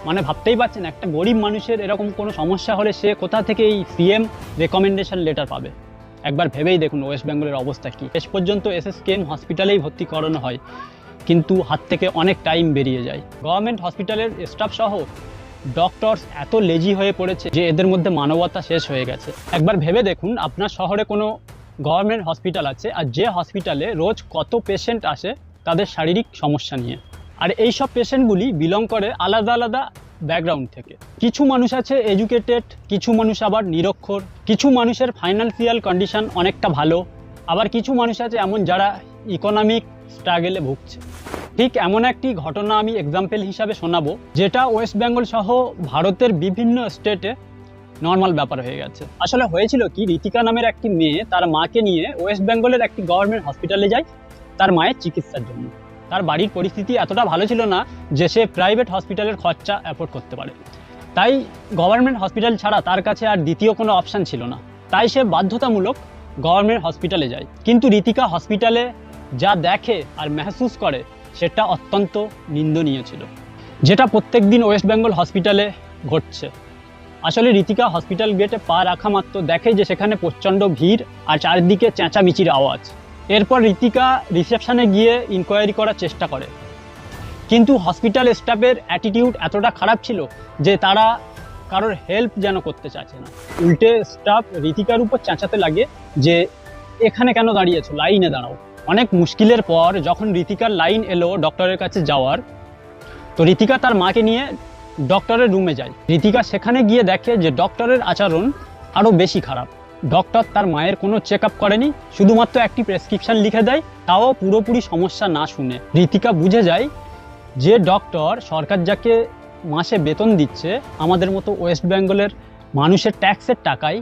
মানে ভাবতেই পারছেন একটা গরিব মানুষের এরকম কোনো সমস্যা হলে সে কোথা থেকে এই সিএম রেকমেন্ডেশন লেটার পাবে। একবার ভেবেই দেখুন ওয়েস্ট বেঙ্গলের অবস্থা কী। শেষ পর্যন্ত এসএসকেএম হসপিটালেই ভর্তি করানো হয়, কিন্তু হাত থেকে অনেক টাইম বেরিয়ে যায়। গভর্নমেন্ট হসপিটালের স্টাফ সহ ডক্টরস এত লেজি হয়ে পড়েছে যে এদের মধ্যে মানবতা শেষ হয়ে গেছে। একবার ভেবে দেখুন আপনার শহরে কোনো গভর্নমেন্ট হসপিটাল আছে, আর যে হসপিটালে রোজ কত পেশেন্ট আসে তাদের শারীরিক সমস্যা নিয়ে। আর এই সব পেশেন্টগুলি বিলং করে আলাদা আলাদা ব্যাকগ্রাউন্ড থেকে। কিছু মানুষ আছে এডুকেটেড, কিছু মানুষ আবার নিরক্ষর, কিছু মানুষের ফাইন্যান্সিয়াল কন্ডিশন অনেকটা ভালো, আবার কিছু মানুষ আছে এমন যারা ইকোনমিক স্ট্রাগলে ভুগছে। ঠিক এমন একটি ঘটনা আমি এক্সাম্পল হিসাবে শোনাবো, যেটা ওয়েস্ট বেঙ্গল সহ ভারতের বিভিন্ন স্টেটে নর্মাল ব্যাপার হয়ে গেছে। আসলে হয়েছিল কি, ঋতিকা নামের একটি মেয়ে তার মাকে নিয়ে ওয়েস্ট বেঙ্গলের একটি গভর্নমেন্ট হসপিটালে যায় তার মায়ের চিকিৎসার জন্য। তার বাড়ির পরিস্থিতি এতটা ভালো ছিল না যে সে প্রাইভেট হসপিটালের খরচা অ্যাফোর্ড করতে পারে, তাই গভর্নমেন্ট হসপিটাল ছাড়া তার কাছে আর দ্বিতীয় কোনো অপশান ছিল না। তাই সে বাধ্যতামূলক গভর্নমেন্ট হসপিটালে যায়। কিন্তু ঋতিকা হসপিটালে যা দেখে আর মেহসুস করে সেটা অত্যন্ত নিন্দনীয় ছিল, যেটা প্রত্যেক দিন ওয়েস্ট বেঙ্গল হসপিটালে ঘটছে। আসলে ঋতিকা হসপিটাল গেটে পা রাখা মাত্র দেখে যে সেখানে প্রচণ্ড ভিড় আর চারিদিকে চেঁচামেচির আওয়াজ। এরপর ঋতিকা রিসেপশনে গিয়ে ইনকোয়ারি করার চেষ্টা করে, কিন্তু হসপিটাল স্টাফের অ্যাটিটিউড এতটা খারাপ ছিল যে তারা কারোর হেল্প যেন করতে চাইছে না। উল্টে স্টাফ ঋতিকার উপর চেঁচাতে লাগে যে এখানে কেন দাঁড়িয়েছো, লাইনে দাঁড়াও। অনেক মুশকিলের পর যখন ঋতিকার লাইন এলো ডক্টরের কাছে যাওয়ার, তো ঋতিকা তার মাকে নিয়ে ডক্টরের রুমে যায়। ঋতিকা সেখানে গিয়ে দেখে যে ডক্টরের আচরণ আরও বেশি খারাপ। ডক্টর তার মায়ের কোনো চেক আপ করেনি, শুধুমাত্র একটি প্রেসক্রিপশন লিখে দেয়, তাও পুরোপুরি সমস্যা না শুনে। ঋতিকা বুঝে যায় যে ডক্টর সরকার যাকে মাসে বেতন দিচ্ছে আমাদের মতো ওয়েস্ট বেঙ্গলের মানুষের ট্যাক্সের টাকায়,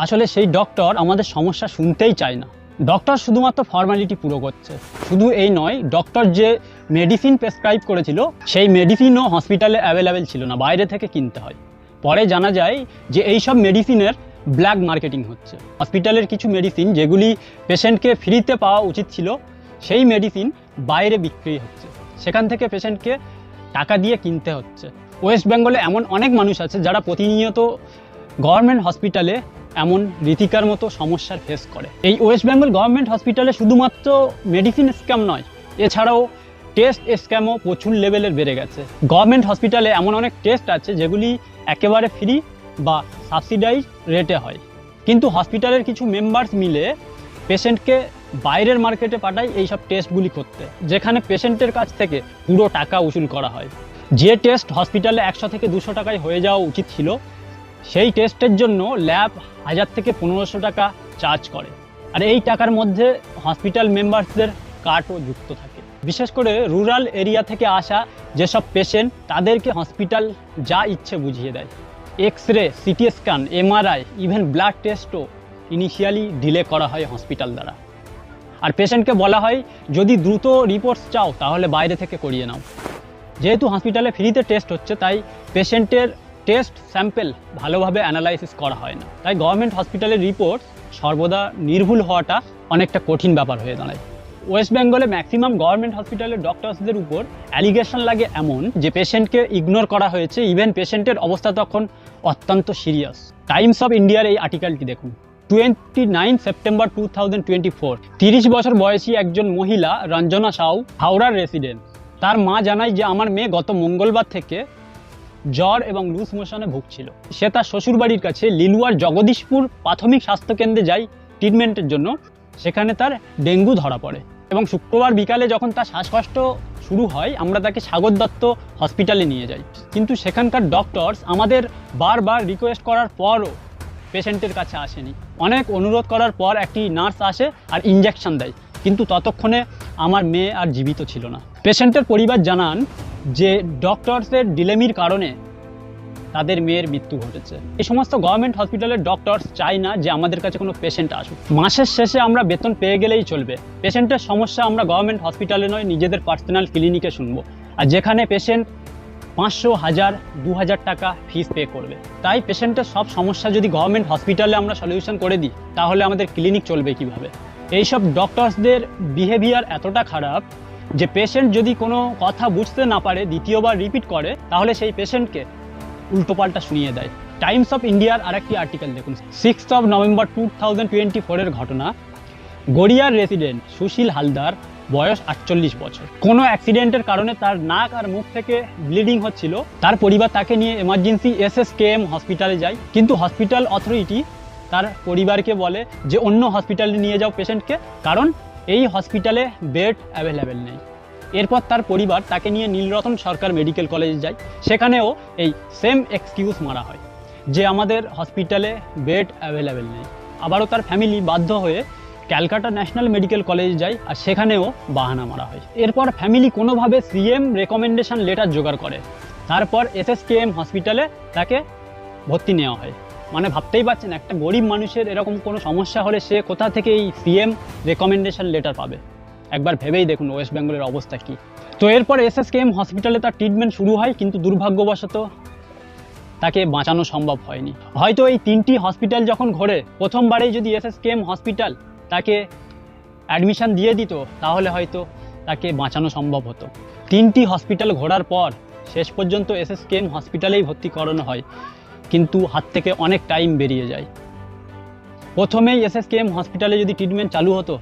আসলে সেই ডক্টর আমাদের সমস্যা শুনতেই চায় না। ডক্টর শুধুমাত্র ফর্মালিটি পুরো করছে। শুধু এই নয়, ডক্টর যে মেডিসিন প্রেসক্রাইব করেছিল সেই মেডিসিনও হসপিটালে অ্যাভেলেবেল ছিল না, বাইরে থেকে কিনতে হয়। পরে জানা যায় যে এই সব মেডিসিনের ব্ল্যাক মার্কেটিং হচ্ছে। হসপিটালের কিছু মেডিসিন যেগুলি পেশেন্টকে ফ্রিতে পাওয়া উচিত ছিল, সেই মেডিসিন বাইরে বিক্রি হচ্ছে, সেখান থেকে পেশেন্টকে টাকা দিয়ে কিনতে হচ্ছে। ওয়েস্ট বেঙ্গলে এমন অনেক মানুষ আছে যারা প্রতিনিয়ত গভর্নমেন্ট হসপিটালে এমন ঋতিকার মতো সমস্যার ফেস করে। এই ওয়েস্ট বেঙ্গল গভর্নমেন্ট হসপিটালে শুধুমাত্র মেডিসিন স্ক্যাম নয়, এছাড়াও টেস্ট স্ক্যামও প্রচুর লেভেলের বেড়ে গেছে। গভর্নমেন্ট হসপিটালে এমন অনেক টেস্ট আছে যেগুলি একেবারে ফ্রি বা সাবসিডাইজ রেটে হয়, কিন্তু হসপিটালের কিছু মেম্বার্স মিলে পেশেন্টকে বাইরের মার্কেটে পাঠায় এইসব টেস্টগুলি করতে, যেখানে পেশেন্টের কাছ থেকে পুরো টাকা উসুল করা হয়। যে টেস্ট হসপিটালে 100 থেকে 200 টাকায় হয়ে যাওয়া উচিত ছিল, সেই টেস্টের জন্য ল্যাব 1000 থেকে 1500 টাকা চার্জ করে। আর এই টাকার মধ্যে হসপিটাল মেম্বার্সদের কার্ডও যুক্ত থাকে। বিশেষ করে রুরাল এরিয়া থেকে আসা যেসব পেশেন্ট, তাদেরকে হসপিটাল যা ইচ্ছে বুঝিয়ে দেয়। X-ray, CT scan, MRI, even blood টেস্টও ইনিশিয়ালি ডিলে করা হয় হসপিটাল দ্বারা। আর পেশেন্টকে বলা হয় যদি দ্রুত রিপোর্টস চাও তাহলে বাইরে থেকে করিয়ে নাও। যেহেতু হসপিটালে ফ্রিতে টেস্ট হচ্ছে, তাই পেশেন্টের টেস্ট স্যাম্পেল ভালোভাবে অ্যানালাইসিস করা হয় না। তাই গভর্নমেন্ট হসপিটালের রিপোর্ট সর্বদা নির্ভুল হওয়াটা অনেকটা কঠিন ব্যাপার হয়ে দাঁড়ায়। ওয়েস্ট বেঙ্গলে ম্যাক্সিমাম গভর্নমেন্ট হসপিটালের ডক্টরসদের উপর অ্যালিগেশন লাগে এমন যে পেশেন্টকে ইগনোর করা হয়েছে, ইভেন পেশেন্টের অবস্থা তখন অত্যন্ত সিরিয়াস। টাইমস অফ ইন্ডিয়ার এই আর্টিকেলটি দেখুন, 29 সেপ্টেম্বর 2024। 30 বছর বয়সী একজন মহিলা রঞ্জনা সাউ, হাওড়ার রেসিডেন্ট। তার মা জানায় যে আমার মেয়ে গত মঙ্গলবার থেকে জ্বর এবং লুজ মোশনে ভুগছিল। সে তার শ্বশুরবাড়ির কাছে লিলুয়ার জগদীশপুর প্রাথমিক স্বাস্থ্যকেন্দ্রে যায় ট্রিটমেন্টের জন্য। সেখানে তার ডেঙ্গু ধরা পড়ে এবং শুক্রবার বিকালে যখন তার শ্বাসকষ্ট শুরু হয়, আমরা তাকে সাগর দত্ত হসপিটালে নিয়ে যাই। কিন্তু সেখানকার ডক্টরস আমাদের বারবার রিকোয়েস্ট করার পরও পেশেন্টের কাছে আসেনি। অনেক অনুরোধ করার পর একটি নার্স আসে আর ইঞ্জেকশন দেয়, কিন্তু ততক্ষণে আমার মেয়ে আর জীবিত ছিল না। পেশেন্টের পরিবার জানান যে ডক্টরসের ডিলেমির কারণে তাদের মেয়ের মৃত্যু ঘটেছে। এই সমস্ত গভর্নমেন্ট হসপিটালের ডক্টরস চায় না যে আমাদের কাছে কোনো পেশেন্ট আসুক। মাসের শেষে আমরা বেতন পেয়ে গেলেই চলবে। পেশেন্টের সমস্যা আমরা গভর্নমেন্ট হসপিটালে নয়, নিজেদের পার্সোনাল ক্লিনিকে শুনবো, আর যেখানে পেশেন্ট 500, 1000, 2000 টাকা ফিস পে করবে। তাই পেশেন্টের সব সমস্যা যদি গভর্নমেন্ট হসপিটালে আমরা সলিউশন করে দিই, তাহলে আমাদের ক্লিনিক চলবে কিভাবে? এইসব ডক্টরসদের বিহেভিয়ার এতটা খারাপ যে পেশেন্ট যদি কোনো কথা বুঝতে না পারে দ্বিতীয়বার রিপিট করে তাহলে সেই পেশেন্টকে উল্টোপাল্টা শুনিয়ে দেয়। টাইমস অফ ইন্ডিয়ার আরেকটি আর্টিকেল দেখুন, 6 নভেম্বর 2024 ঘটনা। গড়িয়ার রেসিডেন্ট সুশীল হালদার, বয়স 48 বছর। কোনো অ্যাক্সিডেন্টের কারণে তার নাক আর মুখ থেকে ব্লিডিং হচ্ছিল। তার পরিবার তাকে নিয়ে এমার্জেন্সি SSKM হসপিটালে যায়, কিন্তু হসপিটাল অথরিটি তার পরিবারকে বলে যে অন্য হসপিটালে নিয়ে যাও পেশেন্টকে, কারণ এই হসপিটালে বেড অ্যাভেলেবেল নেই। এরপর তার পরিবার তাকে নিয়ে নীলরতন সরকার মেডিকেল কলেজে যায়। সেখানেও এই সেম এক্সকিউজ মারা হয় যে আমাদের হসপিটালে বেড অ্যাভেলেবেল নেই। আবারও তার ফ্যামিলি বাধ্য হয়ে ক্যালকাটা ন্যাশনাল মেডিকেল কলেজে যায়, আর সেখানেও বাহানা মারা হয়। এরপর ফ্যামিলি কোনোভাবে CM রেকমেন্ডেশন লেটার জোগাড় করে, তারপর SSKM হসপিটালে তাকে ভর্তি নেওয়া হয়। মানে ভাবতেই পারছেন, একটা গরিব মানুষের এরকম কোনো সমস্যা হলে সে কোথা থেকে এই CM রেকমেন্ডেশন লেটার পাবে? একবার ভেবেই দেখুন ওয়েস্ট বেঙ্গলের অবস্থা কী। তো এরপর SSKM হসপিটালে তার ট্রিটমেন্ট শুরু হয়, কিন্তু দুর্ভাগ্যবশত তাকে বাঁচানো সম্ভব হয়নি। হয়তো এই 3টি হসপিটাল যখন ঘোরে, প্রথমবারেই যদি SSKM হসপিটাল তাকে অ্যাডমিশন দিয়ে দিত তাহলে হয়তো তাকে বাঁচানো সম্ভব হতো। 3টি হসপিটাল ঘোরার পর শেষ পর্যন্ত SSKM হসপিটালেই ভর্তি করানো হয়, কিন্তু হাত থেকে অনেক টাইম বেরিয়ে যায়। প্রথমেই SSKM হসপিটালে যদি ট্রিটমেন্ট চালু হতো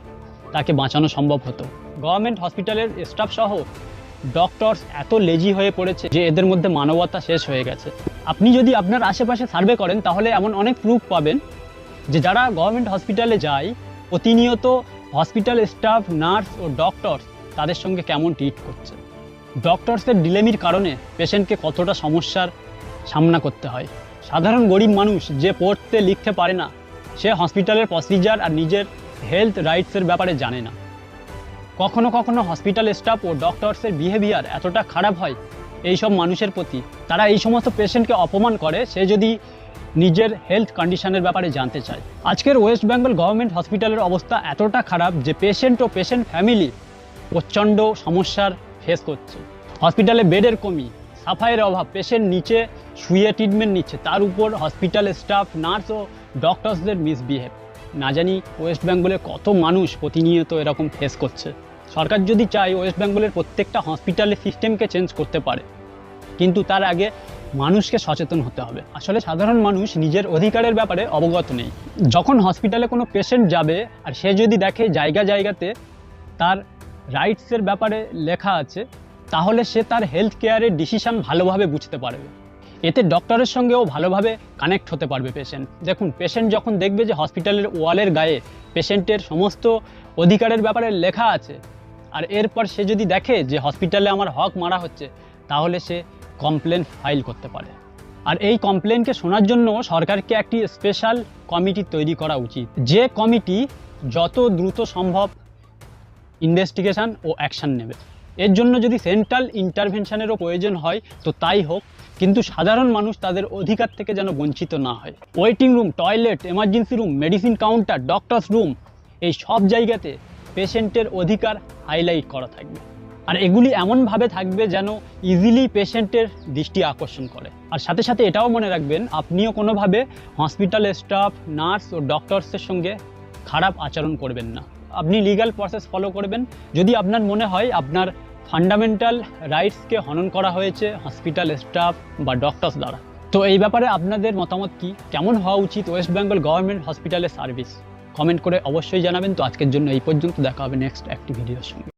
তাকে বাঁচানো সম্ভব হতো। গভর্নমেন্ট হসপিটালের স্টাফ সহ ডক্টরস এত লেজি হয়ে পড়েছে যে এদের মধ্যে মানবতা শেষ হয়ে গেছে। আপনি যদি আপনার আশেপাশে সার্ভে করেন তাহলে এমন অনেক প্রুফ পাবেন যে যারা গভর্নমেন্ট হসপিটালে যায় প্রতিনিয়ত হসপিটাল স্টাফ, নার্স ও ডক্টরস তাদের সঙ্গে কেমন ট্রিট করছে। ডক্টরসের ডিলেমির কারণে পেশেন্টকে কতটা সমস্যার সামনা করতে হয়। সাধারণ গরিব মানুষ যে পড়তে লিখতে পারে না, সে হসপিটালের প্রসিজার আর নিজের হেলথ রাইটসের ব্যাপারে জানে না। কখনো কখনো হসপিটাল স্টাফ ও ডক্টরসের বিহেভিয়ার এতটা খারাপ হয় এই সব মানুষের প্রতি, তারা এই সমস্ত পেশেন্টকে অপমান করে সে যদি নিজের হেলথ কন্ডিশনের ব্যাপারে জানতে চায়। আজকের ওয়েস্ট বেঙ্গল গভর্নমেন্ট হসপিটালের অবস্থা এতটা খারাপ যে পেশেন্ট ও পেশেন্ট ফ্যামিলি প্রচণ্ড সমস্যার ফেস করছে। হসপিটালে বেডের কমি, সাফাইয়ের অভাব, পেশেন্ট নিচে শুয়ে ট্রিটমেন্ট নিচ্ছে, তার উপর হসপিটাল স্টাফ, নার্স ও ডক্টরসদের মিসবিহেভ। না জানি ওয়েস্ট বেঙ্গলে কত মানুষ প্রতিনিয়ত এরকম ফেস করছে। সরকার যদি চায় ওয়েস্ট বেঙ্গলের প্রত্যেকটা হসপিটালের সিস্টেমকে চেঞ্জ করতে পারে, কিন্তু তার আগে মানুষকে সচেতন হতে হবে। আসলে সাধারণ মানুষ নিজের অধিকারের ব্যাপারে অবগত নেই। যখন হসপিটালে কোনো পেশেন্ট যাবে আর সে যদি দেখে জায়গাতে তার রাইটসের ব্যাপারে লেখা আছে, তাহলে সে তার হেলথ কেয়ারের ডিসিশন ভালোভাবে বুঝতে পারবে। এতে ডক্টরের সঙ্গেও ভালোভাবে কানেক্ট হতে পারবে পেশেন্ট। দেখুন, পেশেন্ট যখন দেখবে যে হসপিটালের ওয়ালের গায়ে পেশেন্টের সমস্ত অধিকারের ব্যাপারে লেখা আছে, আর এরপর সে যদি দেখে যে হসপিটালে আমার হক মারা হচ্ছে, তাহলে সে কমপ্লেন ফাইল করতে পারে। আর এই কমপ্লেনকে শোনার জন্য সরকারকে একটি স্পেশাল কমিটি তৈরি করা উচিত, যে কমিটি যত দ্রুত সম্ভব ইনভেস্টিগেশন ও অ্যাকশন নেবে। এর জন্য যদি সেন্ট্রাল ইন্টারভেনশনেরও প্রয়োজন হয় তো তাই হোক, কিন্তু সাধারণ মানুষ তাদের অধিকার থেকে যেন বঞ্চিত না হয়। Waiting room, toilet, emergency room, medicine counter, doctors room, এই সব জায়গাতে পেশেন্টের অধিকার হাইলাইট করা থাকবে। আর এগুলি এমনভাবে থাকবে যেন ইজিলি পেশেন্টের দৃষ্টি আকর্ষণ করে। আর সাথে সাথে এটাও মনে রাখবেন, আপনিও কোনোভাবে হসপিটাল স্টাফ, নার্স ও ডক্টরসের সঙ্গে খারাপ আচরণ করবেন না। আপনি লিগ্যাল প্রসেস ফলো করবেন। যদি আপনার মনে হয় আপনার ফান্ডামেন্টাল রাইটসকে হনন করা হয়েছে হসপিটাল স্টাফ বা ডক্টরস দ্বারা, তো এই ব্যাপারে আপনাদের মতামত কি? কেমন হওয়া উচিত ওয়েস্ট বেঙ্গল গভর্নমেন্ট হসপিটালের সার্ভিস? কমেন্ট করে অবশ্যই জানাবেন। তো আজকের জন্য এই পর্যন্ত, দেখা হবে নেক্সট একটি ভিডিওর সঙ্গে।